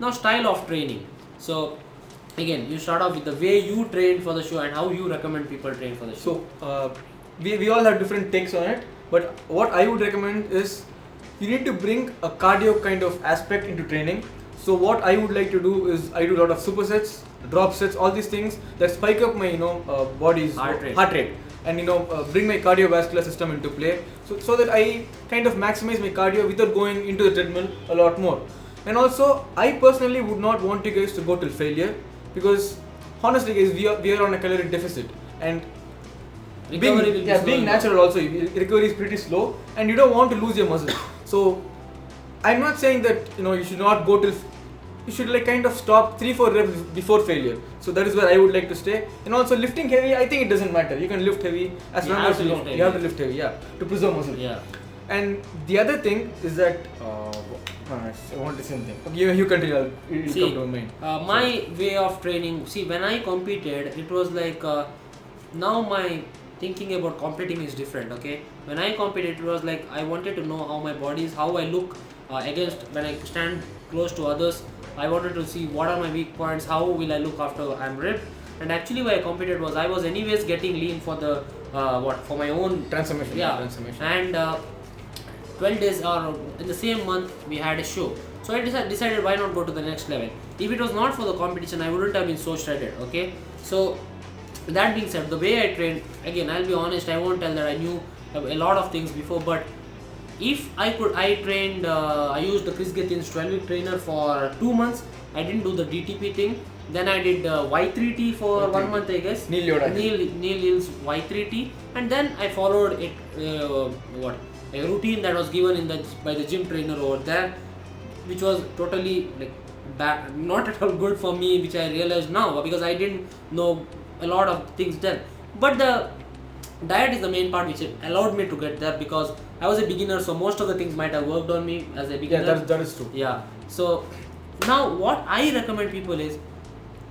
Now style of training. So again, you start off with the way you train for the show and how you recommend people train for the show. So we all have different takes on it, but what I would recommend is you need to bring a cardio kind of aspect into training. So what I would like to do is I do a lot of supersets, drop sets, all these things that spike up my body's Heart rate. And bring my cardiovascular system into play, so that I kind of maximize my cardio without going into the treadmill a lot more. And also I personally would not want you guys to go till failure, because honestly guys, we are on a caloric deficit, and being natural also, recovery is pretty slow and you don't want to lose your muscle. So I'm not saying that you should not go till, you should kind of stop 3-4 reps before failure. So that is where I would like to stay. And also lifting heavy, I think it doesn't matter. You can lift heavy as long as you have to lift heavy, to preserve muscle. Yeah. And the other thing is that I want the same thing. Okay, you continue. It'll come to mind. My way of training. See, when I competed, it was like now my thinking about competing is different. Okay, when I competed, it was like I wanted to know how my body is, how I look against when I stand close to others. I wanted to see what are my weak points, how will I look after I'm ripped. And actually why I competed was I was anyways getting lean for the for my own transformation. Transformation. And 12 days or in the same month we had a show. So I decided why not go to the next level. If it was not for the competition, I wouldn't have been so shredded. Okay, so that being said, the way I trained, again I'll be honest, I won't tell that I knew a lot of things before, but if I could, I trained, I used the Chris Gethin's 12-week trainer for 2 months. I didn't do the DTP thing. Then I did Y3T for 1 month, I guess. Neil Yill's Y3T, and then I followed it. A routine that was given by the gym trainer over there, which was totally bad, not at all good for me, which I realized now because I didn't know a lot of things then. But the diet is the main part which allowed me to get there, because I was a beginner, so most of the things might have worked on me as a beginner. Yeah, that is true. Yeah. So now what I recommend people is,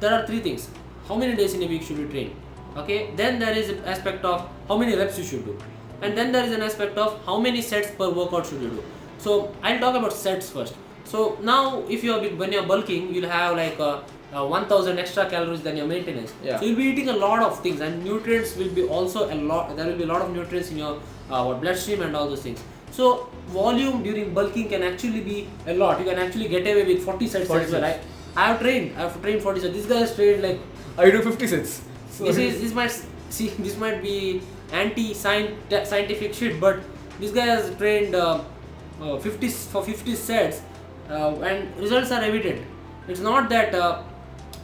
there are 3 things. How many days in a week should you train? Okay. Then there is an aspect of how many reps you should do, and then there is an aspect of how many sets per workout should you do. So I'll talk about sets first. So now when you're bulking, you'll have 1000 extra calories than your maintenance. Yeah. So you'll be eating a lot of things, and nutrients will be also a lot. There will be a lot of nutrients in your bloodstream and all those things. So volume during bulking can actually be a lot. You can actually get away with 40 sets as well. I have trained 40 sets. This guy has trained I do 50 sets. So this might be anti-scientific shit, but this guy has trained 50 sets, and results are evident. It's not that,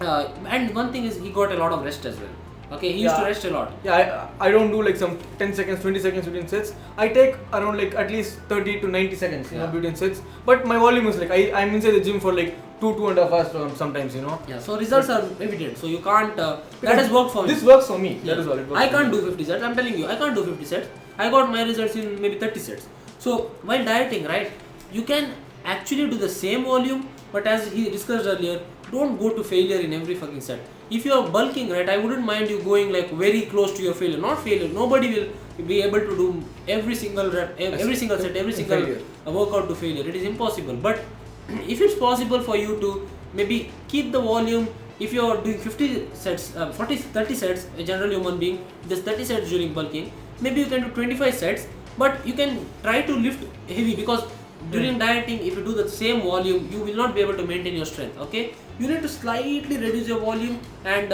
and one thing is he got a lot of rest as well. Okay, he used to rest a lot. Yeah, I don't do some 10 seconds, 20 seconds between sets. I take around at least 30 to 90 seconds between sets. But my volume is I'm inside the gym for 2.5 hours sometimes, Yeah, so results are evident. So you can't, that has worked for me. This works for me. Yeah. That is all it works. I can't do 50 sets. I'm telling you, I can't do 50 sets. I got my results in maybe 30 sets. So while dieting, right, you can actually do the same volume, but as he discussed earlier, don't go to failure in every fucking set. If you are bulking, right, I wouldn't mind you going very close to your failure. Not failure. Nobody will be able to do every single rep, every single set, every single workout to failure. It is impossible. But if it's possible for you to maybe keep the volume, if you are doing 50 sets, 30 sets, a general human being does 30 sets during bulking, maybe you can do 25 sets, but you can try to lift heavy, because during dieting, if you do the same volume, you will not be able to maintain your strength. Okay, you need to slightly reduce your volume and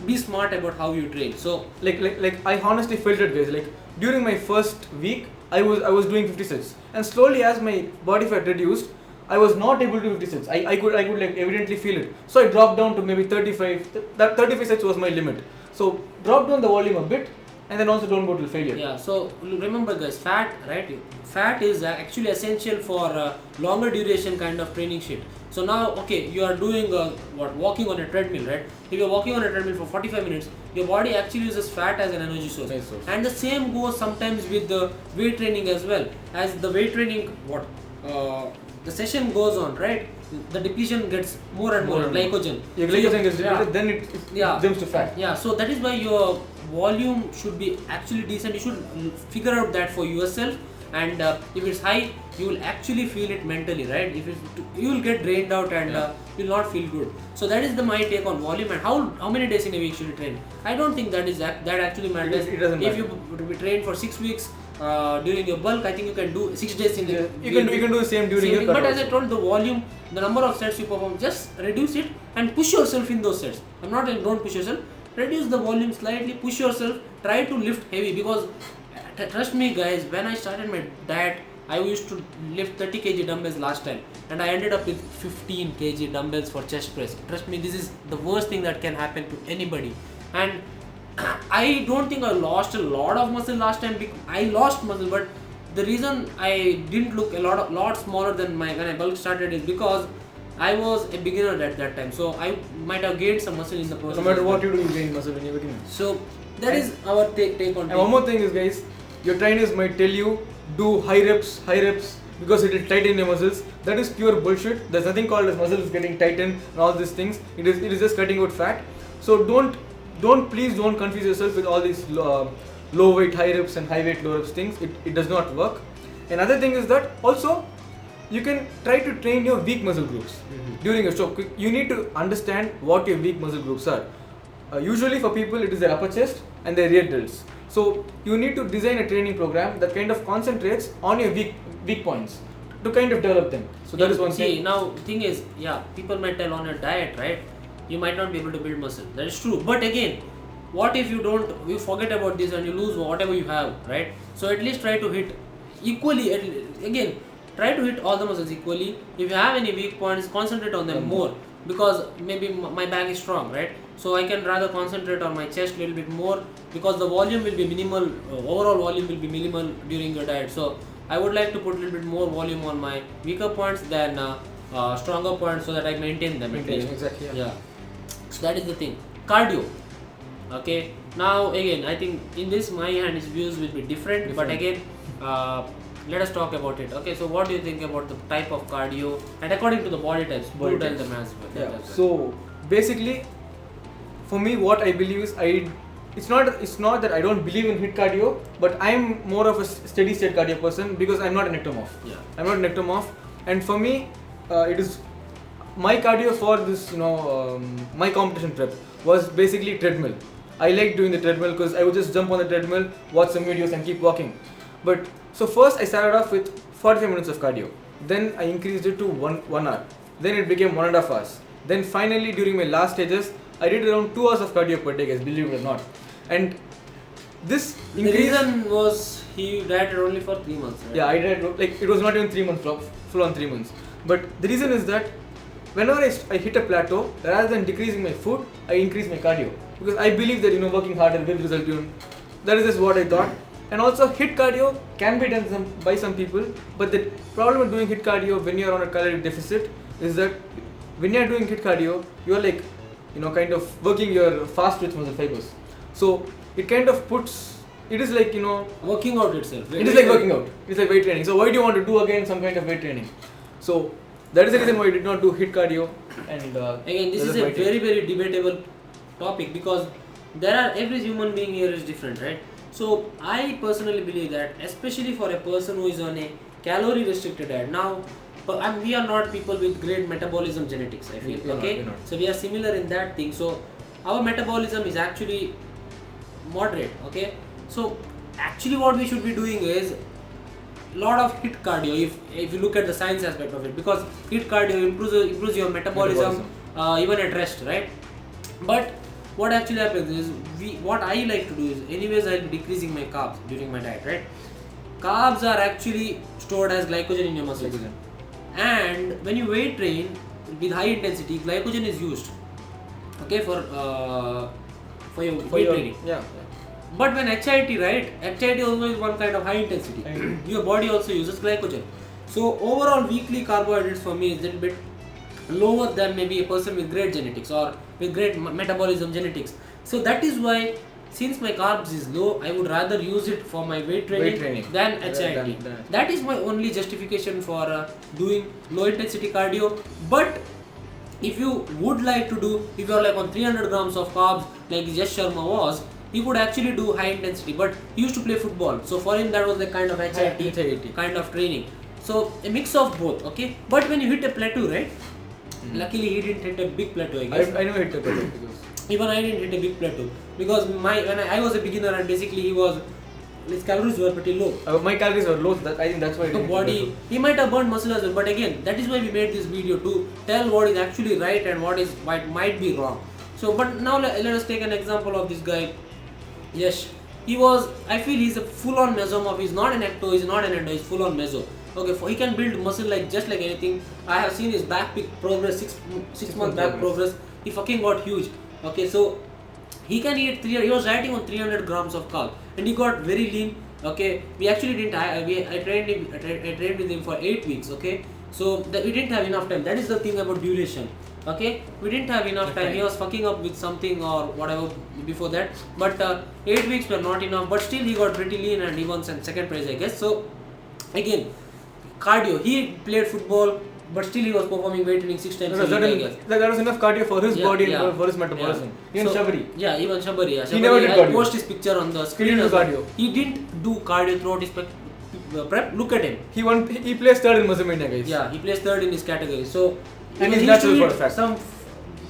be smart about how you train. So I honestly felt it, guys. During my first week, I was doing 50 sets, and slowly as my body fat reduced, I was not able to do 50 sets. I could evidently feel it. So I dropped down to maybe 35. That 35 sets was my limit. So drop down the volume a bit, and then also don't go to failure. Yeah, so remember guys, fat is actually essential for longer duration kind of training shit. So now, okay, you are doing walking on a treadmill, right? If you're walking on a treadmill for 45 minutes, your body actually uses fat as an energy source. And the same goes sometimes with the weight training as well. As the weight training, the session goes on, right? The depletion gets more and more glycogen. Yeah, glycogen gets depleted, then it jumps to fat. Yeah, so that is why your volume should be actually decent. You should figure out that for yourself, and if it's high, you will actually feel it mentally, right? If you will get drained out and you will not feel good. So that is my take on volume. And how many days in a week should you train? I don't think that actually matters. It doesn't matter. If you train for 6 weeks during your bulk, I think you can do 6 days in a week. You can do the same during your cut. But as I told, the volume, the number of sets you perform, just reduce it and push yourself in those sets. I'm not saying don't push yourself. Reduce the volume slightly, push yourself, try to lift heavy, because trust me guys, when I started my diet, I used to lift 30 kg dumbbells last time and I ended up with 15 kg dumbbells for chest press. Trust me, this is the worst thing that can happen to anybody. And I don't think I lost a lot of muscle last time. I lost muscle, but the reason I didn't look a lot smaller than when I bulk started is because I was a beginner at that time, so I might have gained some muscle in the process. No matter what you do, you gain muscle when you're beginner. So that is our take on. And one more thing is, guys, your trainers might tell you do high reps because it will tighten your muscles. That is pure bullshit. There's nothing called as muscles getting tightened and all these things. It is just cutting out fat. So please don't confuse yourself with all these low weight high reps and high weight low reps things. It does not work. Another thing is that also you can try to train your weak muscle groups during a show. You need to understand what your weak muscle groups are. Usually for people it is their upper chest and their rear delts. So you need to design a training program that kind of concentrates on your weak points to kind of develop them. So that is one thing. Now thing is, people might tell on your diet, right? You might not be able to build muscle. That is true. But again, what if you forget about this and you lose whatever you have, right? So at least try to hit equally. Again, try to hit all the muscles equally. If you have any weak points, concentrate on them more, because maybe my back is strong, right? So I can rather concentrate on my chest a little bit more, because the volume will be minimal, overall volume will be minimal during your diet. So I would like to put a little bit more volume on my weaker points than stronger points, so that I maintain them. Exactly. Yeah. So that is the thing. Cardio. Okay. Now again, I think in this my and his views will be different. But again, let us talk about it. Okay, so what do you think about the type of cardio, and according to the body types? Do tell them as well. Yeah. So basically, for me, what I believe is it's not that I don't believe in HIIT cardio, but I'm more of a steady state cardio person because I'm not an ectomorph. Yeah. I'm not an ectomorph, and for me, it is my cardio for this. My competition prep was basically treadmill. I like doing the treadmill because I would just jump on the treadmill, watch some videos, and keep walking. But so first I started off with 45 minutes of cardio. Then I increased it to 1 hour. Then it became 1.5 hours. Then finally during my last stages, I did around 2 hours of cardio per day, guys, believe it or not. And this increase. The reason was he dieted only for 3 months. Right? Yeah, I did it was not even 3 months, full on 3 months. But the reason is that whenever I hit a plateau, rather than decreasing my food, I increase my cardio, because I believe that working harder will result in. That is just what I thought. And also HIIT cardio can be done by some people, but the problem with doing HIIT cardio when you are on a caloric deficit is that when you are doing HIIT cardio, you are kind of working your fast twitch muscle fibers. So it kind of it is like working out itself. It is like working out. It's like weight training. So why do you want to do again some kind of weight training? So that is the reason why I did not do HIIT cardio. And again, this is a very very debatable topic, because every human being here is different, right? So I personally believe that, especially for a person who is on a calorie restricted diet. Now, we are not people with great metabolism genetics, I feel. Okay, so we are similar in that thing. So our metabolism is actually moderate. Okay, so actually what we should be doing is lot of HIIT cardio. If you look at the science aspect of it, because HIIT cardio improves your metabolism. Even at rest, right? But what actually happens is, what I like to do is, anyways I'll be decreasing my carbs during my diet, right? Carbs are actually stored as glycogen in your muscles. And when you weight train with high intensity, glycogen is used, okay, for your weight training. Yeah. But when HIIT, right? HIIT also is one kind of high intensity. Your body also uses glycogen. So overall weekly carbohydrates for me is a little bit lower than maybe a person with great genetics or with great metabolism genetics. So that is why, since my carbs is low, I would rather use it for my weight training than HIIT. That is my only justification for doing low intensity cardio. But if you would like to do, if you are like on 300 grams of carbs like Yash Sharma was, he could actually do high intensity, but he used to play football. So for him that was the kind of HIIT kind of training. So a mix of both, okay. But when you hit a plateau, right? Luckily he didn't hit a big plateau, I guess. I never hit a plateau because Even I didn't hit a big plateau because when I was a beginner and basically his calories were pretty low. my calories were low. I think that's why. Body, he might have burned muscle as well, but again, that is why we made this video to tell what is actually right and what might be wrong. So, but now let us take an example of this guy. Yes, I feel he's a full-on mesomorph. He's not an ecto, he's not an endo, he's full-on meso. Okay, he can build muscle just like anything. I have seen his back peak progress, six month back progress. He fucking got huge. Okay, so he can eat he was dieting on 300 grams of carb and he got very lean. Okay, we actually didn't. I trained with him for 8 weeks. Okay, so we didn't have enough time. That is the thing about duration. Okay, we didn't have enough time. He was fucking up with something or whatever before that. But 8 weeks were not enough. But still, he got pretty lean and he won second prize, I guess. So again, cardio. He played football, but still he was performing weight training 6 times a week, I guess. That was enough cardio for his body and for his metabolism. Even Shabari. Yeah, even Shabari. Yeah. He never did cardio. I post his picture on the screen. He didn't do cardio. He didn't do cardio throughout his prep. Look at him. He placed third in Muslim India, guys. Yeah, he placed third in his category. So and he's natural for a fact. Some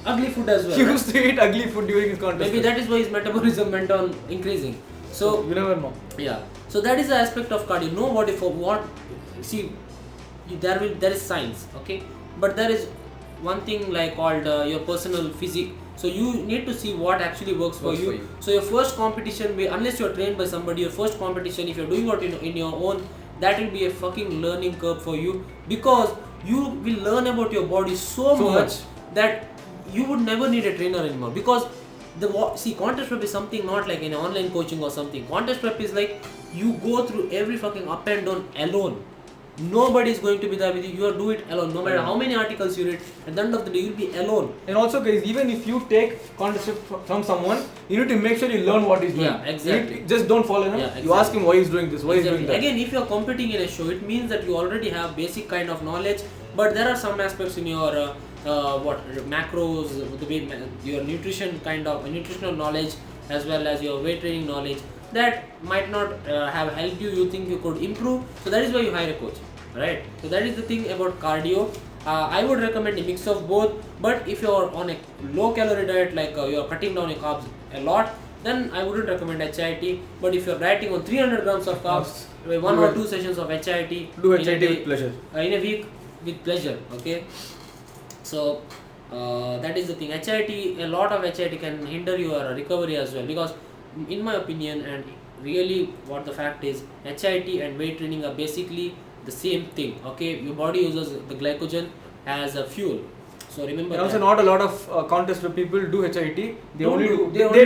ugly food as well. He used to eat ugly food during his contest. Maybe that is why his metabolism went on increasing. So you never know. Yeah. So that is the aspect of cardio. Nobody for what. See, there is science, okay, but there is one thing like called your personal physique. So you need to see what actually works for you. So your first competition, unless you're trained by somebody, your first competition, if you're doing it in your own, that will be a fucking learning curve for you, because you will learn about your body so much that you would never need a trainer anymore. Because contest prep is something not like in online coaching or something. Contest prep is like you go through every fucking up and down alone. Nobody is going to be there with you. You do it alone. No matter how many articles you read, at the end of the day, you'll be alone. And also, guys, even if you take contest from someone, you need to make sure you learn what he's doing. Yeah, exactly. Just don't follow him. Yeah, exactly. You ask him why he's doing this, why he's doing that. Again, if you're competing in a show, it means that you already have basic kind of knowledge. But there are some aspects in your macros, your nutritional knowledge, as well as your weight training knowledge, that might not have helped you. You think you could improve, so that is why you hire a coach, right? So that is the thing about cardio. I would recommend a mix of both, but if you're on a low calorie diet, like you're cutting down your carbs a lot, then I wouldn't recommend HIIT. But if you're dieting on 300 grams of carbs, 1 or 2 sessions of HIIT, do HIIT with pleasure. In a week with pleasure, okay? So that is the thing. HIIT, a lot of HIIT can hinder your recovery as well, because in my opinion, and really what the fact is, HIIT and weight training are basically the same thing, okay? Your body uses the glycogen as a fuel. So remember. And also, not a lot of contest where people do HIIT. They don't do HIIT. They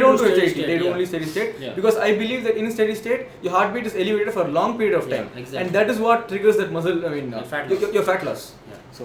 do only steady state. Yeah. Because I believe that in steady state, your heartbeat is elevated for a long period of time, exactly. And that is what triggers that muscle. Your fat loss. Yeah. So.